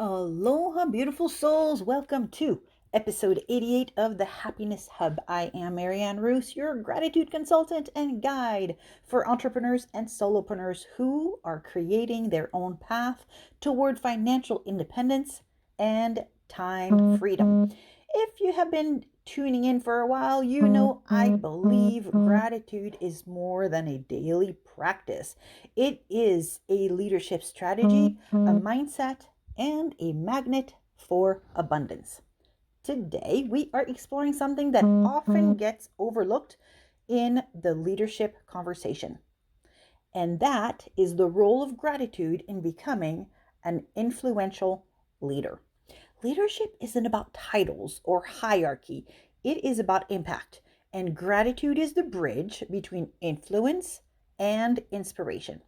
Aloha, beautiful souls. Welcome to episode 88 of the Happiness Hub. I am Marianne Rouse, your gratitude consultant and guide for entrepreneurs and solopreneurs who are creating their own path toward financial independence and time freedom. If you have been tuning in for a while, you know I believe gratitude is more than a daily practice. It is a leadership strategy, a mindset, and a magnet for abundance. Today, we are exploring something that often gets overlooked in the leadership conversation, and that is the role of gratitude in becoming an influential leader. Leadership isn't about titles or hierarchy, it is about impact, and gratitude is the bridge between influence and inspiration.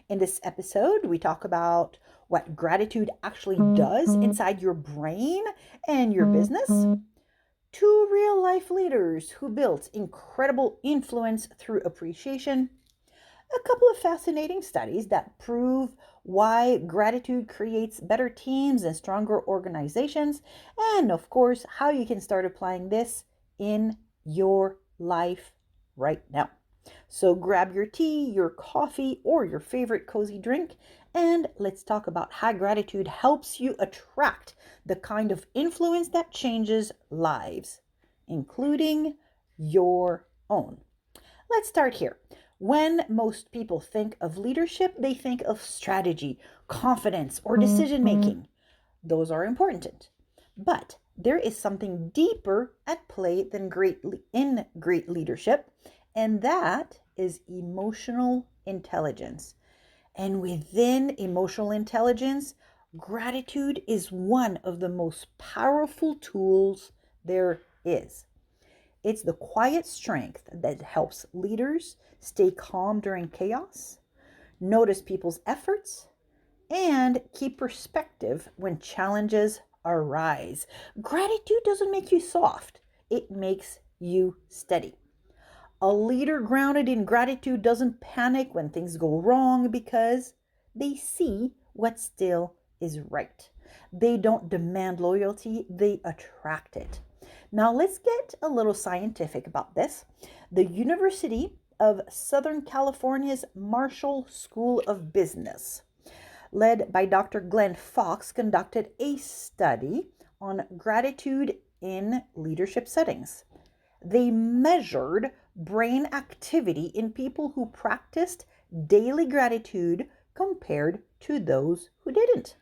In this episode, we talk about what gratitude actually does inside your brain and your business. Two real life leaders who built incredible influence through appreciation. A couple of fascinating studies that prove why gratitude creates better teams and stronger organizations. And of course, how you can start applying this in your life right now. So grab your tea, your coffee, or your favorite cozy drink, and let's talk about how gratitude helps you attract the kind of influence that changes lives, including your own. Let's start here. When most people think of leadership, they think of strategy, confidence, or decision making. Those are important. But there is something deeper at play than great leadership, and that is emotional intelligence. And within emotional intelligence, gratitude is one of the most powerful tools there is. It's the quiet strength that helps leaders stay calm during chaos, notice people's efforts, and keep perspective when challenges arise. Gratitude doesn't make you soft, it makes you steady. A leader grounded in gratitude doesn't panic when things go wrong because they see what still is right. They don't demand loyalty, they attract it. Now let's get a little scientific about this. The University of Southern California's Marshall School of Business, led by Dr. Glenn Fox, conducted a study on gratitude in leadership settings. They measured brain activity in people who practiced daily gratitude compared to those who didn't.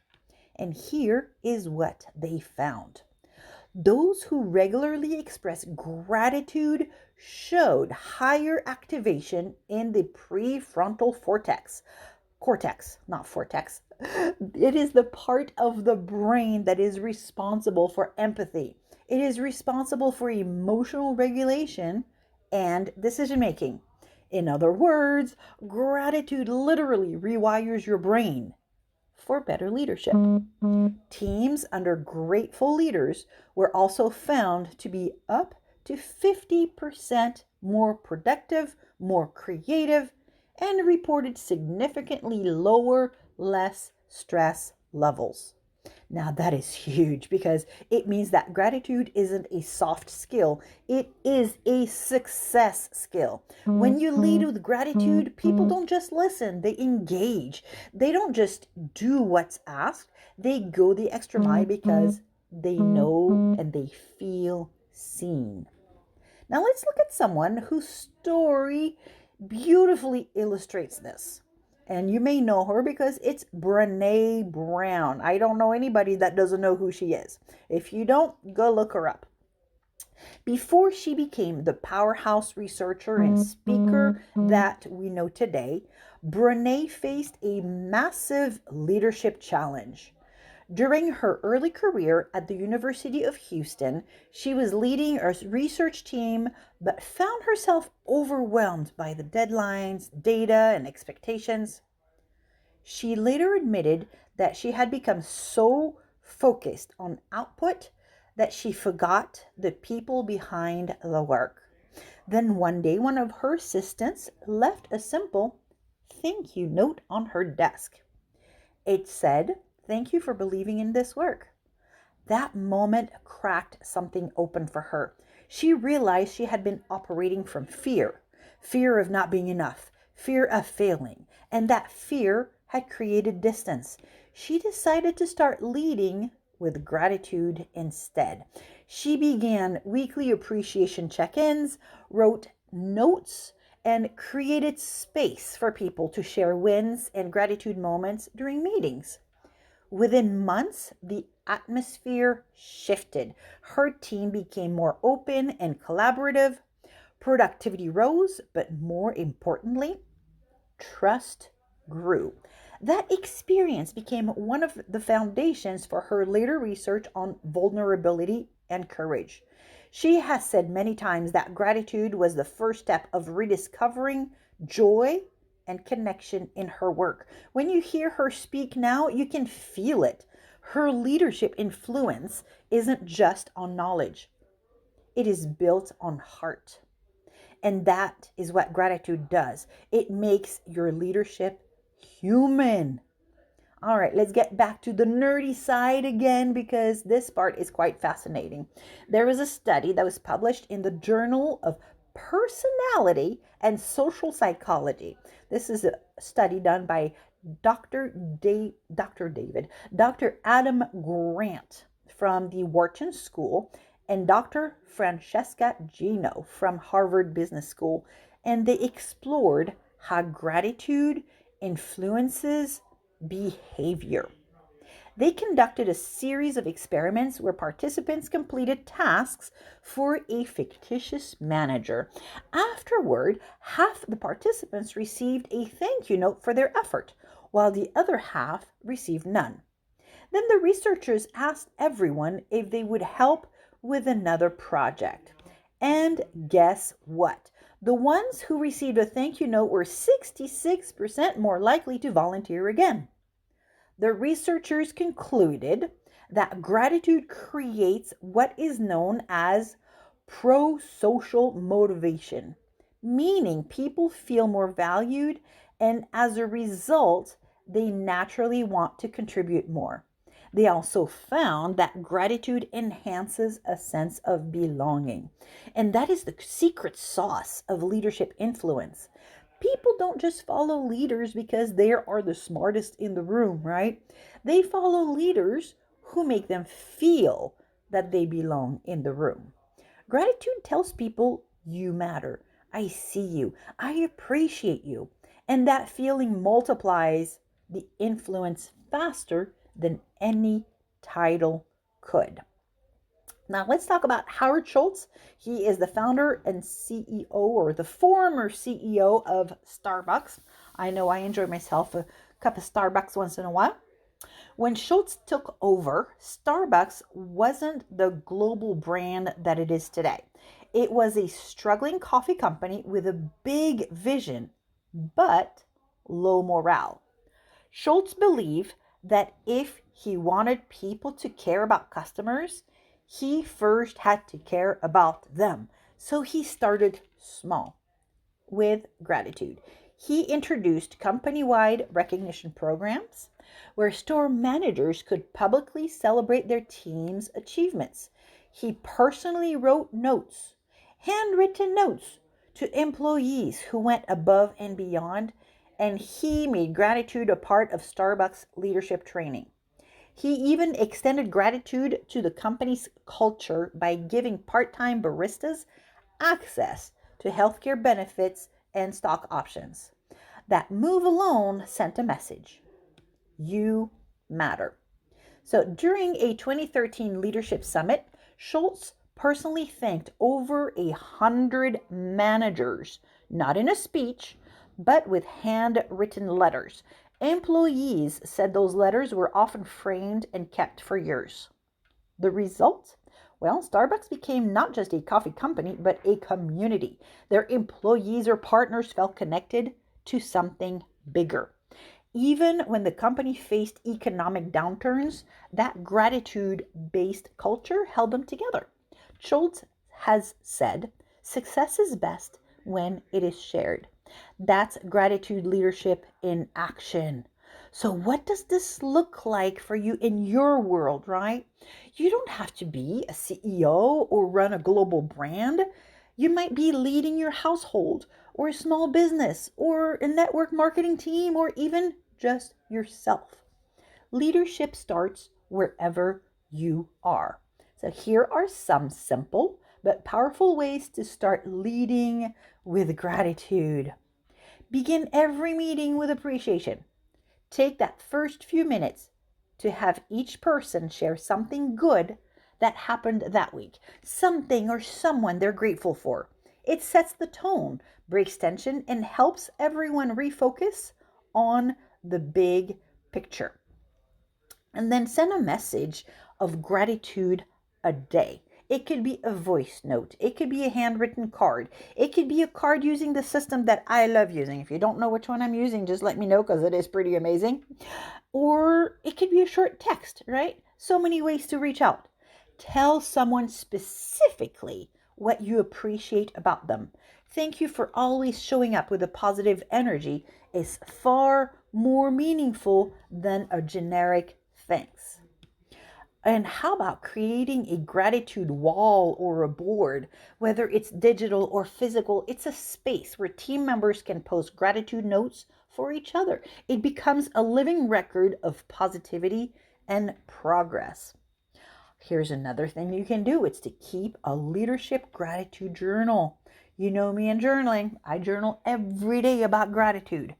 And here is what they found. Those who regularly express gratitude showed higher activation in the prefrontal cortex, not vortex. It is the part of the brain that is responsible for empathy. It is responsible for emotional regulation and decision making. In other words, gratitude literally rewires your brain for better leadership. Teams under grateful leaders were also found to be up to 50% more productive, more creative, and reported significantly lower, less stress levels. Now that is huge because it means that gratitude isn't a soft skill. It is a success skill. When you lead with gratitude, people don't just listen, they engage. They don't just do what's asked, they go the extra mile because they know and they feel seen. Now let's look at someone whose story beautifully illustrates this. And you may know her because it's Brené Brown. I don't know anybody that doesn't know who she is. If you don't, go look her up. Before she became the powerhouse researcher and speaker that we know today, Brené faced a massive leadership challenge. During her early career at the University of Houston, she was leading a research team but found herself overwhelmed by the deadlines, data, and expectations. She later admitted that she had become so focused on output that she forgot the people behind the work. Then one day, one of her assistants left a simple thank you note on her desk. It said, Thank you for believing in this work. That moment cracked something open for her. She realized she had been operating from fear of not being enough, fear of failing, and that fear had created distance. She decided to start leading with gratitude instead. She began weekly appreciation check ins, wrote notes, and created space for people to share wins and gratitude moments during meetings. Within months, the atmosphere shifted. Her team became more open and collaborative. Productivity rose, but more importantly, trust grew. That experience became one of the foundations for her later research on vulnerability and courage. She has said many times that gratitude was the first step of rediscovering joy and connection in her work. When you hear her speak now, you can feel it. Her leadership influence isn't just on knowledge, it is built on heart. And that is what gratitude does. It makes your leadership human. All right, let's get back to the nerdy side again because this part is quite fascinating. There was a study that was published in the Journal of Personality and Social Psychology. This is a study done by Dr. Adam Grant from the Wharton School and Dr. Francesca Gino from Harvard Business School. And they explored how gratitude influences behavior. They conducted a series of experiments where participants completed tasks for a fictitious manager. Afterward, half the participants received a thank you note for their effort, while the other half received none. Then the researchers asked everyone if they would help with another project. And guess what? The ones who received a thank you note were 66% more likely to volunteer again. The researchers concluded that gratitude creates what is known as pro-social motivation, meaning people feel more valued and as a result, they naturally want to contribute more. They also found that gratitude enhances a sense of belonging. And that is the secret sauce of leadership influence. People don't just follow leaders because they are the smartest in the room, right? They follow leaders who make them feel that they belong in the room. Gratitude tells people you matter. I see you. I appreciate you. And that feeling multiplies the influence faster than any title could. Now, let's talk about Howard Schultz. He is the founder and CEO, or the former CEO of Starbucks. I know I enjoy myself a cup of Starbucks once in a while. When Schultz took over, Starbucks wasn't the global brand that it is today. It was a struggling coffee company with a big vision, but low morale. Schultz believed that if he wanted people to care about customers, he first had to care about them. So he started small with gratitude. He introduced company-wide recognition programs where store managers could publicly celebrate their team's achievements. He personally wrote notes, handwritten notes, to employees who went above and beyond, and he made gratitude a part of Starbucks leadership training. He even extended gratitude to the company's culture by giving part-time baristas access to healthcare benefits and stock options. That move alone sent a message. You matter. So during a 2013 leadership summit, Schultz personally thanked over 100 managers, not in a speech, but with handwritten letters. Employees said those letters were often framed and kept for years. The result? Well, Starbucks became not just a coffee company, but a community. Their employees or partners felt connected to something bigger. Even when the company faced economic downturns, that gratitude-based culture held them together. Schultz has said, success is best when it is shared. That's gratitude leadership in action. So what does this look like for you in your world, right? You don't have to be a CEO or run a global brand. You might be leading your household or a small business or a network marketing team or even just yourself. Leadership starts wherever you are. So here are some simple but powerful ways to start leading with gratitude. Begin every meeting with appreciation. Take that first few minutes to have each person share something good that happened that week, something or someone they're grateful for. It sets the tone, breaks tension, and helps everyone refocus on the big picture. And then send a message of gratitude a day. It could be a voice note. It could be a handwritten card. It could be a card using the system that I love using. If you don't know which one I'm using, just let me know because it is pretty amazing. Or it could be a short text, right? So many ways to reach out. Tell someone specifically what you appreciate about them. Thank you for always showing up with a positive energy is far more meaningful than a generic thanks. And how about creating a gratitude wall or a board? Whether it's digital or physical, it's a space where team members can post gratitude notes for each other. It becomes a living record of positivity and progress. Here's another thing you can do. It's to keep a leadership gratitude journal. You know me and journaling. I journal every day about gratitude.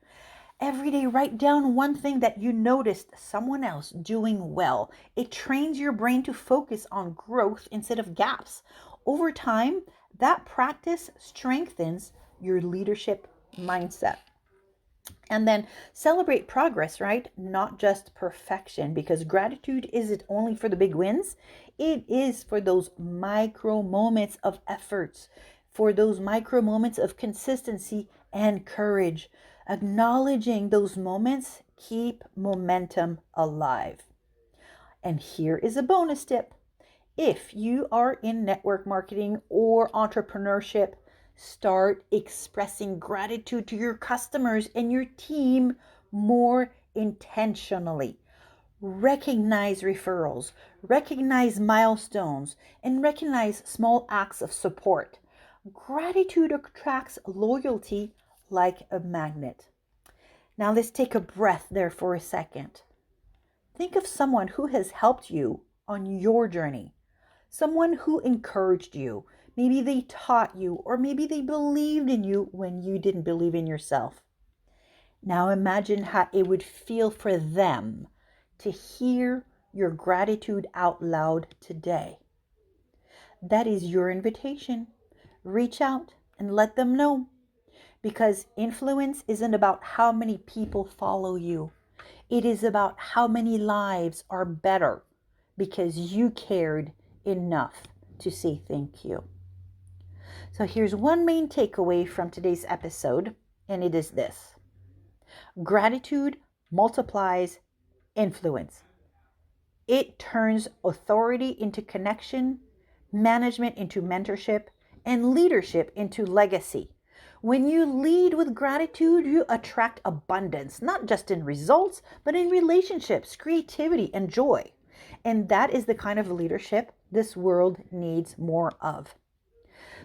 Every day, write down one thing that you noticed someone else doing well. It trains your brain to focus on growth instead of gaps. Over time, that practice strengthens your leadership mindset. And then celebrate progress, right? Not just perfection, because gratitude isn't only for the big wins, it is for those micro moments of efforts, for those micro moments of consistency and courage. Acknowledging those moments keep momentum alive. And here is a bonus tip. If you are in network marketing or entrepreneurship, start expressing gratitude to your customers and your team more intentionally. Recognize referrals, recognize milestones, and recognize small acts of support. Gratitude attracts loyalty like a magnet. Now let's take a breath there for a second. Think of someone who has helped you on your journey. Someone who encouraged you. Maybe they taught you, or maybe they believed in you when you didn't believe in yourself. Now imagine how it would feel for them to hear your gratitude out loud today. That is your invitation. Reach out and let them know. Because influence isn't about how many people follow you. It is about how many lives are better because you cared enough to say thank you. So here's one main takeaway from today's episode, and it is this. Gratitude multiplies influence. It turns authority into connection, management into mentorship, and leadership into legacy. When you lead with gratitude, you attract abundance, not just in results, but in relationships, creativity, and joy. And that is the kind of leadership this world needs more of.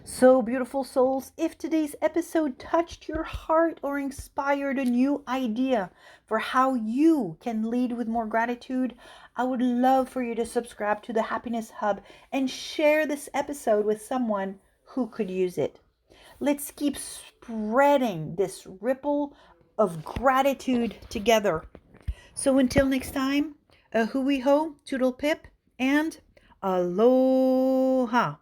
So, beautiful souls, if today's episode touched your heart or inspired a new idea for how you can lead with more gratitude, I would love for you to subscribe to the Happiness Hub and share this episode with someone who could use it. Let's keep spreading this ripple of gratitude together. So until next time, a hui ho, toodle pip, and aloha.